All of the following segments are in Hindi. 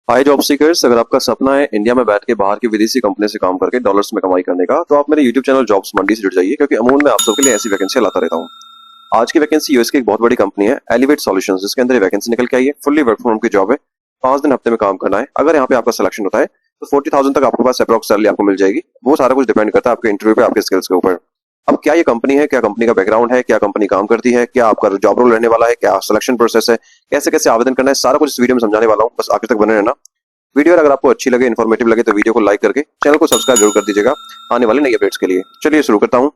हाय जॉब सीकर्स, अगर आपका सपना है इंडिया में बैठ के बाहर की विदेशी कंपनी से काम करके डॉलर्स में कमाई करने का, तो आप मेरे यूट्यूब चैनल जॉब्स मंडी से जुड़ जाइए, क्योंकि अमूमन मैं आप सबके लिए ऐसी वैकेंसी लाता रहता हूँ। आज की वैकेंसी यूएस की एक बहुत बड़ी कंपनी है एलिवेट सॉल्यूशंस, जिसके अंदर ये वैकेंसी निकल के आई है। फुल्ली वर्क फ्रॉम होम की जॉब है। 5 दिन हफ्ते में काम करना है। अगर यहाँ पे आपका सिलेक्शन होता है तो 40,000 तक आपके पास अप्रॉक्स सैलरी आपको मिल जाएगी। वो सारा कुछ डिपेंड करता है आपके इंटरव्यू पे, आपके स्किल्स के ऊपर। अब क्या ये कंपनी है, क्या कंपनी का बैकग्राउंड है, क्या कंपनी काम करती है, क्या आपका जॉब रोल रहने वाला है, क्या सिलेक्शन प्रोसेस है, कैसे कैसे आवेदन करना है, सारा कुछ इस वीडियो में समझाने वाला हूँ। बस आखिर तक बने रहना। वीडियो अगर आपको अच्छी लगे, इन्फॉर्मेटिव लगे, तो वीडियो को लाइक करके चैनल को सब्सक्राइब जरूर कर दीजिएगा आने वाले नई अपडेट्स के लिए। चलिए शुरू करता हूँ।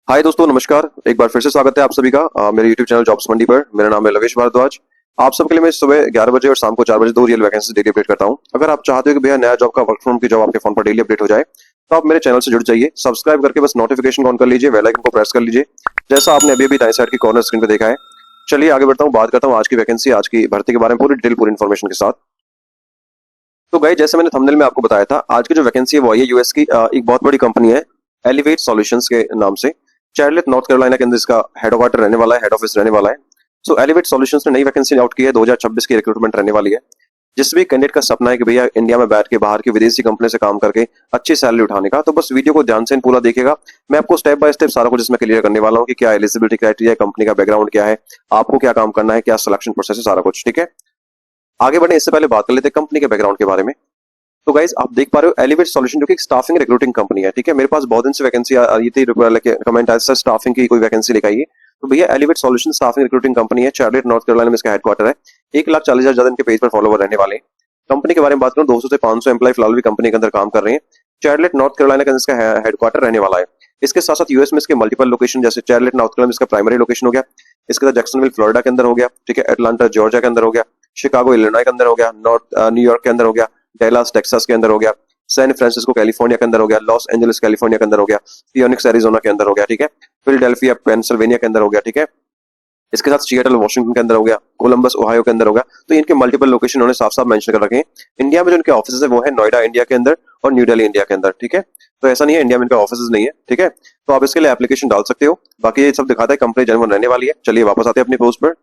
हाय दोस्तों, नमस्कार। एक बार फिर से स्वागत है आप सभी का मेरे यूट्यूब चैनल जॉब्स मंडी पर। मेरा नाम है लवेश भारद्वाज। आप सबके लिए मैं सुबह 11 बजे और शाम को 4 बजे 2 रियल वैकेंसी डेली अपडेट करता हूँ। अगर आप चाहते हो कि भैया नया जॉब का वर्क फ्रॉम की जॉब आपके फोन पर डेली अपडेट हो जाए, तो आप मेरे चैनल से जुड़ जाइए। सब्सक्राइब करके बस नोटिफिकेशन ऑन कर लीजिए, बेल आइकन को प्रेस कर लीजिए, जैसा आपने अभी अभी दाएं साइड की कॉर्नर स्क्रीन पे देखा है। चलिए आगे बढ़ता हूँ, बात करता हूँ आज की वैकेंसी, आज की भर्ती के बारे में पूरी डिटेल, पूरी इन्फॉर्मेशन के साथ। तो गाइस, जैसे मैंने थंबनेल में आपको बताया था, आज की जो वैकेंसी है वो आई है यूएस की एक बहुत बड़ी कंपनी है एलिवेट सॉल्यूशंस के नाम से। चार्लेट नॉर्थ कैरोलिना के अंदर इसका हेड क्वार्टर रहने वाला है, हेड ऑफिस रहने वाला है। सो एलिवेट सॉल्यूशंस ने नई वैकेंसी आउट की है। 2026 की रिक्रूटमेंट रहने वाली है। जिस भी कैंडिडेट का सपना है कि भैया इंडिया में बैठ के बाहर की विदेशी कंपनी से काम करके अच्छी सैलरी उठाने का, तो बस वीडियो को ध्यान से पूरा देखिएगा। मैं आपको स्टेप बाय स्टेप सारा कुछ इसमें क्लियर करने वाला हूँ कि क्या एलिजिबिलिटी क्राइटेरिया है, कंपनी का बैकग्राउंड क्या है, आपको क्या काम करना है, क्या सिलेक्शन प्रोसेस है, सारा कुछ। ठीक है, आगे बढ़े इससे पहले बात कर लेते हैं कंपनी के बैकग्राउंड के बारे में। तो गाइस, आप देख पा रहे हो एलिवेट सॉल्यूशन जो कि एक स्टाफिंग रिक्रूटिंग कंपनी है। ठीक है, मेरे पास बहुत दिन से वैकेंसी आ रही थी, कमेंट आया सर स्टाफिंग की कोई वैकेंसी लेकर आइए। तो भैया elevate solution staffing recruiting company है। चार्लेट नॉर्थ कैरोलिना में इसका हेडक्वार्टर है। 1,40,000 ज्यादा इनके पेज पर फॉलोवर रहने वाले हैं। कंपनी के बारे में बात करूं, 200 से 500 एम्प्लॉय फिलहाल भी कंपनी के अंदर काम कर रहे हैं। चार्लेट नॉर्थ कैरोलिना के अंदर इसका हेडक्वार्टर रहने वाला है। इसके साथ साथ यूएस में इसके मल्टीपल लोकेशन, जैसे चार्लेट नॉर्थ कैरोलिना इसका प्राइमरी लोकेशन हो गया, इसके साथ जैक्सनविल फ्लोरिडा के अंदर हो गया, ठीक है, एटलांटा जॉर्जिया के अंदर हो गया, शिकागो इलिनॉय के अंदर हो गया, नॉर्थ न्यूयॉर्क के अंदर हो गया, डेलास टेक्सास के अंदर हो गया, सैन फ्रांसिस्को कैलिफोर्निया के अंदर हो गया, लॉस एंजलिस कैलिफोर्निया के अंदर हो गया, फियोनिक्स एरिजोना के अंदर हो गया, ठीक है, फिलाडेल्फिया पेंसिल्वेनिया के अंदर हो गया, ठीक है, इसके साथ सिएटल वॉशिंगटन के अंदर हो गया, कोलंबस ओहायो के अंदर हो गया। तो इनके मल्टीपल लोकेशन उन्होंने साफ साफ मेंशन कर रखे हैं। इंडिया में जो इनके ऑफिस है वो है नोएडा इंडिया के अंदर और न्यू दिल्ली इंडिया के अंदर। ठीक है, तो ऐसा नहीं है इंडिया में इनका ऑफिस नहीं है। ठीक है, तो आप इसके लिए एप्लीकेशन डाल सकते हो। बाकी ये सब दिखाता है कंपनी जनवन रहने वाली है। चलिए वापस आते हैं अपनी पोस्ट पर।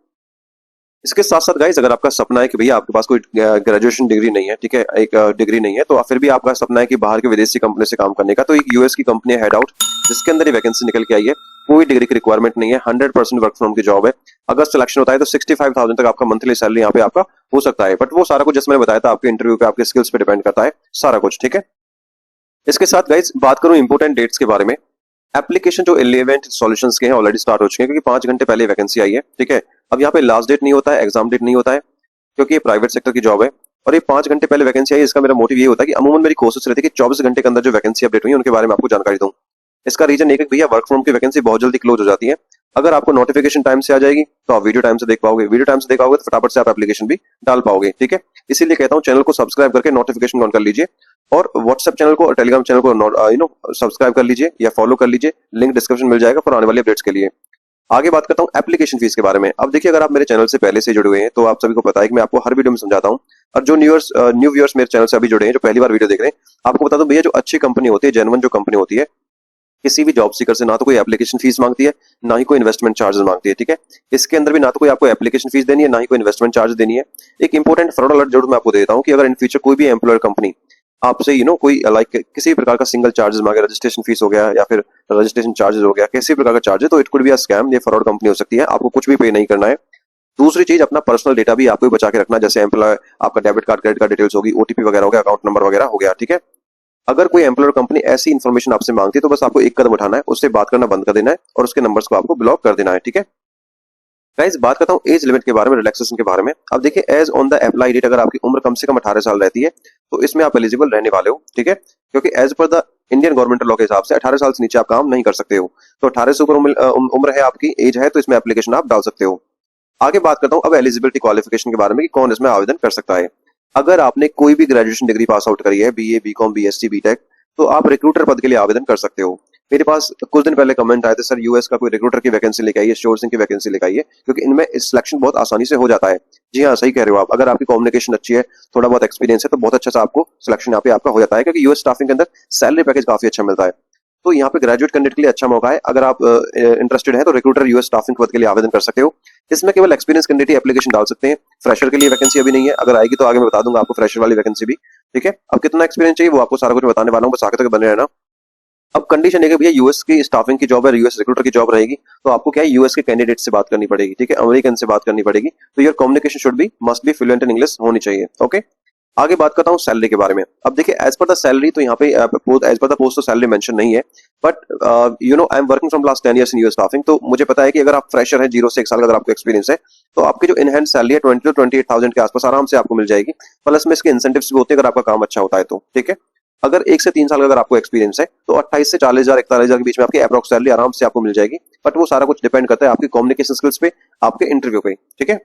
इसके साथ साथ गाइस, अगर आपका सपना है कि भैया आपके पास कोई ग्रेजुएशन डिग्री नहीं है, ठीक है, एक डिग्री नहीं है, तो फिर भी आपका सपना है कि बाहर की विदेशी कंपनी से काम करने का, तो एक यूएस की कंपनी है हेड आउट, जिसके अंदर ये वैकेंसी निकल के आई है। कोई डिग्री की रिक्वायरमेंट नहीं है, 100% वर्क फ्रॉम की जॉब है। अगर सिलेक्शन होता है तो 65,000 तक आपका मंथली सैलरी यहाँ पे आपका हो सकता है। बट वो सारा कुछ जैसे मैंने बताया था, आपके इंटरव्यू पे, आपके स्किल्स पे डिपेंड करता है सारा कुछ। ठीक है, इसके साथ गाइस बात करूं इंपोर्टेंट डेट्स के बारे में। एप्लीकेशन जो एलिवेंट सॉल्यूशंस के हैं ऑलरेडी स्टार्ट हो चुके हैं, क्योंकि 5 घंटे पहले वैकेंसी आई है। ठीक है, अब यहाँ पे लास्ट डेट नहीं होता है, एग्जाम डेट नहीं होता है, क्योंकि ये प्राइवेट सेक्टर की जॉब है और ये 5 घंटे पहले वैकेंसी आई। इसका मेरा मोटिव ये होता है कि अमूमन मेरी कोशिश रहती है कि 24 घंटे के अंदर जो वैकेंसी अपडेट हुई है उनके बारे में आपको जानकारी दूं। इसका रीजन एक है भैया, वर्क फ्रॉम की वैकेंसी बहुत जल्दी क्लोज हो जाती है। अगर आपको नोटिफिकेशन टाइम से आ जाएगी तो आप वीडियो टाइम से देख पाओगे, वीडियो टाइम से देख पाओगे तो फटाफट से आप एप्लीकेशन भी डाल पाओगे। ठीक है, इसीलिए कहता हूँ चैनल को सब्सक्राइब करके नोटिफिकेशन ऑन कर लीजिए और व्हाट्सएप चैनल को और टेलीग्राम चैनल को सब्सक्राइब कर लीजिए या फॉलो कर लीजिए। लिंक डिस्क्रिप्शन मिल जाएगा फॉर आने वाली अपडेट्स के लिए। आगे बात करता हूँ एप्लीकेशन फीस के बारे में। अब देखिए, अगर आप मेरे चैनल से पहले से जुड़े हुए हैं तो आप सभी को पता है कि मैं आपको हर वीडियो में समझाता हूँ। और जो न्यू व्यूअर्स मेरे चैनल से अभी जुड़े हैं, जो पहली बार वीडियो देख रहे हैं, आपको बता दो भैया, जो अच्छी कंपनी होती है, जेन्युइन जो कंपनी होती है, किसी भी जॉब सीकर से ना तो कोई एप्लीकेशन फीस मांगती है, ना ही कोई इन्वेस्टमेंट चार्जेस मांगती है। ठीक है, इसके अंदर भी ना तो कोई आपको एप्लीकेशन फीस देनी है, ना ही कोई इन्वेस्टमेंट चार्ज देनी है। एक इंपॉर्टेंट फ्रॉड अलर्ट जरूर मैं आपको देता हूँ कि अगर इन फ्यूचर कोई भी एम्प्लॉयर कंपनी आपसे कोई लाइक किसी भी प्रकार का सिंगल चार्जेस मांगे, रजिस्ट्रेशन फीस हो गया या फिर रजिस्ट्रेशन चार्जेस हो गया, किसी भी प्रकार का चार्ज है, तो it could be a scam. ये फ्रॉड कंपनी हो सकती है, आपको कुछ भी पे नहीं करना है। दूसरी चीज, अपना पर्सनल डेटा भी आपको बचा के रखना, जैसे एम्प्लॉय आपका debit card, credit card details होगी, ओटीपी वगैरह हो गया, अकाउंट नंबर वगैरह हो गया। ठीक है, अगर कोई एम्प्लॉयर कंपनी ऐसी इन्फॉर्मेशन आपसे मांगती है तो बस आपको एक कदम उठाना है, उससे बात करना बंद कर देना है और उसके नंबर्स को आपको ब्लॉक कर देना है। ठीक है गाइस, बात करता हूँ एज लिमिट के बारे में, रिलैक्सेशन के बारे में। अब देखिए, age on the apply date, अगर आपकी उम्र कम से कम 18 साल रहती है तो इसमें आप एलिजिबल रहने वाले हो। ठीक है, क्योंकि as per the Indian government law के हिसाब से 18 साल से नीचे आप काम नहीं कर सकते हो। तो 18 से ऊपर उम्र है आपकी, एज है, तो इसमें एप्लीकेशन आप डाल सकते हो। आगे बात करता हूँ अब एलिजिबिलिटी क्वालिफिकेशन के बारे में कि कौन इसमें आवेदन कर सकता है। अगर आपने कोई भी ग्रेजुएशन डिग्री पास आउट करी है, बीए, बीकॉम, बीएससी, बीटेक, तो आप रिक्रूटर पद के लिए आवेदन कर सकते हो। मेरे पास कुछ दिन पहले कमेंट आए थे, सर यूएस का कोई रिक्रूटर की वैकेंसी लेके आइए, सोर्सिंग की वैकेंसी लेके आइए, क्योंकि इनमें सिलेक्शन बहुत आसानी से हो जाता है। जी हाँ, सही कह रहे हो आप। अगर आपकी कम्युनिकेशन अच्छी है, थोड़ा बहुत एक्सपीरियंस है, तो बहुत अच्छा सा आपको सिलेक्शन यहाँ पे आपका हो जाता है, क्योंकि यूएस स्टाफिंग के अंदर सैलरी पैकेज काफी अच्छा मिलता है। तो यहाँ पे ग्रेजुएट कैंडिडेट के लिए अच्छा मौका है। अगर आप इंटरेस्टेड है तो रिक्रूटर यूएस स्टाफिंग पद के लिए आवेदन कर सकते हो। इसमें केवल एक्सपीरियंस कैंडिडेट एप्लीकेशन डाल सकते हैं। फ्रेशर के लिए वैकेंसी अभी नहीं है, अगर आएगी तो आगे मैं बता दूंगा आपको फ्रेशर वाली वैकेंसी भी। ठीक है, अब कितना एक्सपीरियंस चाहिए वो आपको सारा कुछ बताने वाला हूँ, बस आगे तक बने रहना। अब कंडीशन है कि भैया यूएस की स्टाफिंग की जॉब है, यूएस रिक्रूटर की जॉब रहेगी, तो आपको क्या है यूएस के कैंडिडेट से बात करनी पड़ेगी। ठीक है, अमेरिकन से बात करनी पड़ेगी, तो your communication should be must be fluent in English होनी चाहिए। ओके, आगे बात करता हूँ सैलरी के बारे में। अब देखिए एज पर द सैलरी तो यहाँ पे एज पर द पोस्ट तो सैलरी मेंशन नहीं है, but you know I am working from last 10 years in US staffing, तो मुझे पता है कि अगर आप फ्रेशर हैं 0 से 1 साल का अगर आपको एक्सपीरियंस है, तो आपकी जो इनहैंड सैलरी है 20 to 28,000 के आसपास आराम से आपको मिल जाएगी। प्लस में इसके इंसेंटिव्स भी होते हैं अगर आपका काम अच्छा होता है तो। ठीक है, अगर 1 से 3 साल का अगर आपको एक्सपीरियंस है तो 28 से 40,000 41,000 के बीच में आपकी अप्रॉक्स सैलरी आराम से आपको मिल जाएगी, बट वो सारा कुछ डिपेंड करता है आपकी कम्युनिकेशन स्किल्स पे, आपके इंटरव्यू पे। ठीक है,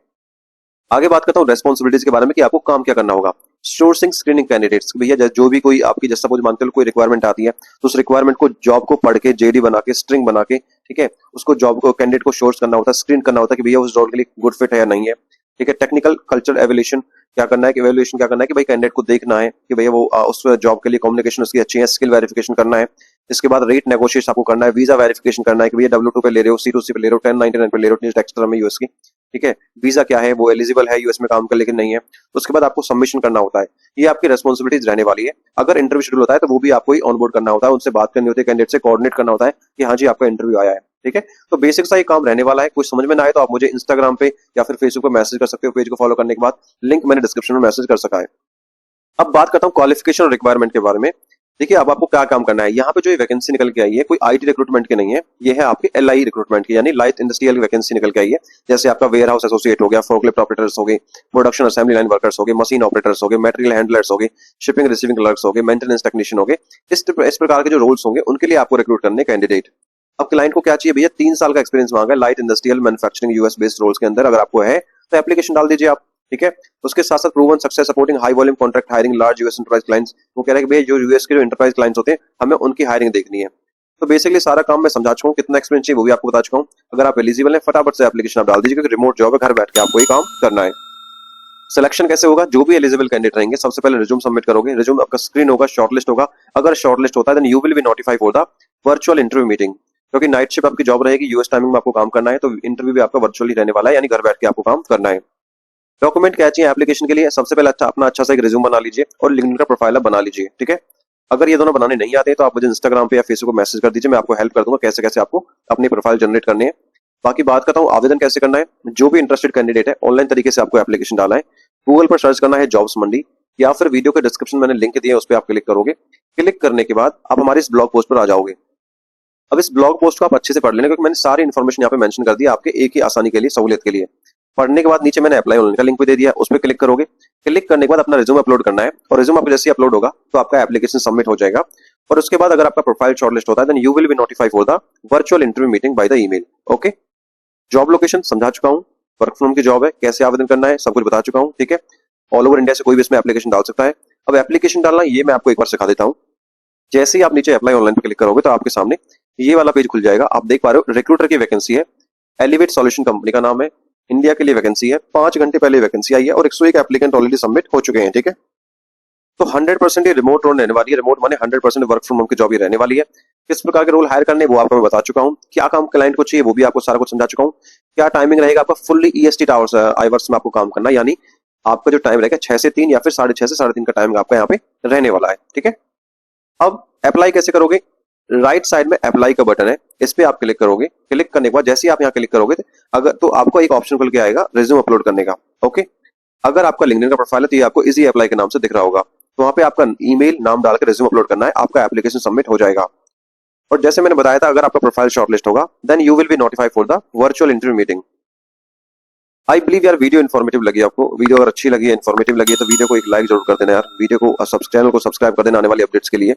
आगे बात करता हूँ रेस्पॉन्सिबिलिटीज के बारे में कि आपको काम क्या करना होगा। सोर्सिंग स्क्रीनिंग कैंडिडेट्स, भैया जो भी कोई आपकी जैसे सपोज मानते हो कोई रिक्वायरमेंट आती है, तो उस रिक्वायरमेंट को जॉब को पढ़ के जेडी बना के स्ट्रिंग बना के, ठीक है, उसको जॉब को कैंडिडेट को सोर्स करना होता है, स्क्रीन करना होता है कि भैया उस जॉब के लिए गुड फिट है या नहीं है। ठीक है, टेक्निकल कल्चर एवेल्यूशन क्या करना है कि एवेल्यूशन क्या करना है कि भाई कैंडिडेट को देखना है कि भैया वो उस जॉब के लिए कम्युनिकेशन उसकी अच्छी है, स्किल वेरिफिकेशन करना है। इसके बाद रेट नेगोशिएशन आपको करना है, वीजा वेरिफिकेशन करना है कि भैया W2 पे ले रहे हो, C2C पे ले रहे हो, 1099 पे ले रहे हो, टैक्स टर्म है यूएस की। ठीक है, वीजा क्या है, वो एलिजिबल है यूएस में काम कर लेकिन नहीं है, तो उसके बाद आपको सबमिशन करना होता है। ये आपकी रेस्पॉन्सिबिलिटीज रहने वाली है। अगर इंटरव्यू शेड्यूल होता है तो वो भी आपको ही ऑनबोर्ड करना होता है, उनसे बात करनी होती है, कैंडिडेट से कोऑर्डिनेट करना होता है कि हाँ जी आपका इंटरव्यू आया है। ठीक है, तो बेसिक सा ये काम रहने वाला है। कुछ समझ में ना आए तो आप मुझे इंस्टाग्राम पे या फिर फेसबुक पे मैसेज कर सकते हो, पेज को फॉलो करने के बाद लिंक मैंने डिस्क्रिप्शन में मैसेज कर सका है। अब बात करता हूँ क्वालिफिकेशन और रिक्वायरमेंट के बारे में। देखिए अब आपको क्या काम करना है, यहाँ पे जो ये वैकेंसी निकल के आई है कोई आईटी रिक्रूटमेंट की नहीं है, ये है आपके एलआई रिक्रूटमेंट की, यानी लाइट इंडस्ट्रियल वैकेंसी निकल के आई है। जैसे आपका वेयर हाउस एसोसिएट हो गया, फोर्कलिफ्ट ऑपरेटर्स हो गए, प्रोडक्शन असेंबली लाइन वर्कर्स हो गए, मशीन ऑपरेटर्स हो गए, मटेरियल हैंडलर्स हो गए, शिपिंग रिसीविंग क्लर्क्स हो गए, मेंटेनेंस टेक्नीशियन हो गए। इस प्रकार के जो रोल्स होंगे उनके लिए आपको रिक्रूट करने कैंडिडेट। अब क्लाइंट को क्या चाहिए भैया, 3 साल का एक्सपीरियंस मांगा है light industrial manufacturing US based roles के अंदर, अगर आपको है तो एप्लीकेशन डाल दीजिए आप। ठीक है, उसके साथ साथ proven success supporting high volume contract hiring large US enterprise clients. वो कह रहे हैं कि भैया जो यूएस के जो एंटरप्राइज क्लाइंट्स होते हैं हमें उनकी हायरिंग देखनी है। तो बेसिकली सारा काम मैं समझा चुका हूँ, कितना एक्सपीरियंस चाहिए वो भी आपको बता चुका हूँ। अगर आप एलिजिबल हैं फटाफट से एप्लीकेशन आप डाल दीजिए, क्योंकि रिमोट जॉब है, घर बैठ के आपको ये काम करना है। सिलेक्शन कैसे होगा, जो भी एलिजिबल कैंडिडेट रहेंगे सबसे पहले रिज्यूम सबमिट करोगे, रिज्यूम आपका स्क्रीन होगा, शॉर्टलिस्ट होगा। अगर शॉर्टलिस्ट होता है then you will be notified for the virtual interview meeting, क्योंकि नाइट शिफ्ट आपकी जॉब रहेगी, यूएस टाइमिंग में आपको काम करना है, तो इंटरव्यू भी आपका वर्चुअली रहने वाला है, यानी घर बैठ के आपको काम करना है। डॉक्यूमेंट क्या चाहिए एप्लीकेशन के लिए, सबसे पहले अपना अच्छा सा एक रिज्यूम बना लीजिए और लिंक्डइन का प्रोफाइल आप बना लीजिए। ठीक है, अगर ये दोनों बनाने नहीं आते तो आप मुझे इंस्टाग्राम पे या फेसबुक पे मैसेज कर दीजिए, मैं आपको हेल्प कर दूंगा कैसे कैसे आपको अपनी प्रोफाइल जनरेट करनी है। बाकी बात करता हूँ आवेदन कैसे करना है। जो भी इंटरेस्टेड कैंडिडेट है ऑनलाइन तरीके से आपको एप्लीकेशन डालना है, गूगल पर सर्च करना है जॉब्स मंडी, या फिर वीडियो के डिस्क्रिप्शन मैंने लिंक दिए उस पर आप क्लिक करोगे। क्लिक करने के बाद आप हमारे इस ब्लॉग पोस्ट पर आ जाओगे। अब इस ब्लॉग पोस्ट को आप अच्छे से पढ़ लेना, क्योंकि मैंने सारी इन्फॉर्मेशन यहाँ पे मेंशन कर दी आपके एक ही आसानी के लिए, सहूलियत के लिए। पढ़ने के बाद नीचे मैंने अप्लाई ऑनलाइन का लिंक भी दे दिया, उस पर क्लिक करोगे। क्लिक करने के बाद अपना रिज्यूम अपलोड करना है, और रिज्यूम आपका जैसे ही अपलोड होगा तो आपका एप्लीकेशन सबमिट हो जाएगा। और उसके बाद अगर आपका प्रोफाइल शॉर्टलिस्ट होता है then you will be notified for the virtual interview meeting by the email. Okay, job location समझा चुका हूँ, वर्क फ्रॉम की जॉब है, कैसे आवेदन करना है सब कुछ बता चुका हूँ। ठीक है, ऑल ओवर इंडिया से कोई भी इसमें एप्लीकेशन डाल सकता है। अब एप्लीकेशन डालना ये मैं आपको एक बार सिखा देता हूँ। जैसे ही आप नीचे अप्लाई ऑनलाइन पे क्लिक करोगे तो आपके सामने ये वाला पेज खुल जाएगा। आप देख पा रहे हो रिक्रूटर की वैकेंसी है, एलिवेट सॉल्यूशन कंपनी का नाम है, इंडिया के लिए वैकेंसी है, 5 घंटे पहले वैकेंसी आई है और 101 एप्लीकेंट ऑलरेडी सबमिट हो चुके हैं। ठीक है, तो 100% ये रिमोट रोल रहने वाली है, रिमोट माने 100% वर्क फ्रॉम होम की जॉब ही रहने वाली है। किस प्रकार के रोल हायर करने वो आपको मैं बता चुका हूँ, क्या काम क्लाइंट को चाहिए वो भी आपको सारा कुछ समझा चुका हूँ। क्या टाइमिंग रहेगा आपका, फुल्ली ईएसटी आवर्स में आपको काम करना, यानी आपका जो टाइम रहेगा 6 से 3 या फिर 6:30 से 3:30 का टाइमिंग आपका यहाँ पे रहने वाला है। ठीक है, अब अप्लाई कैसे करोगे, राइट साइड में अप्लाई का बटन है, इस पे आप क्लिक करोगे। क्लिक करने के बाद जैसे ही आप यहाँ क्लिक करोगे अगर तो आपको एक ऑप्शन खुल के आएगा रिज्यूम अपलोड करने का। ओके, अगर आपका लिंक्डइन का प्रोफाइल है तो ये आपको इजी अप्लाई के नाम से दिख रहा होगा, तो वहां पे आपका ईमेल नाम डालकर रिज्यूम अपलोड करना है, आपका एप्लीकेशन सबमिट हो जाएगा। और जैसे मैंने बताया था अगर आपका प्रोफाइल शॉर्टलिस्ट होगा then you will be notified for the virtual interview meeting. I believe यार वीडियो इन्फॉर्मेटिव लगी आपको, वीडियो अगर अच्छी लगी है, इन्फॉर्मेटिव लगी है तो वीडियो को एक लाइक जरूर कर देना यार, वीडियो को चैनल को सब्सक्राइब कर देना आने वाली अपडेट्स के लिए।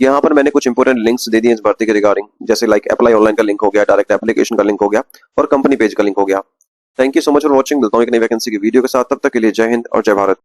यहाँ पर मैंने कुछ इंपोर्टेंट लिंक्स दे दिए इस भर्ती के रिगार्डिंग, जैसे लाइक अप्लाई ऑनलाइन का लिंक हो गया, डायरेक्ट एप्लीकेशन का लिंक हो गया और कंपनी पेज का लिंक हो गया। Thank you so much for watching, मिलता हूं एक नई वैकेंसी की वीडियो के साथ, तब तक के लिए जय हिंद और जय भारत।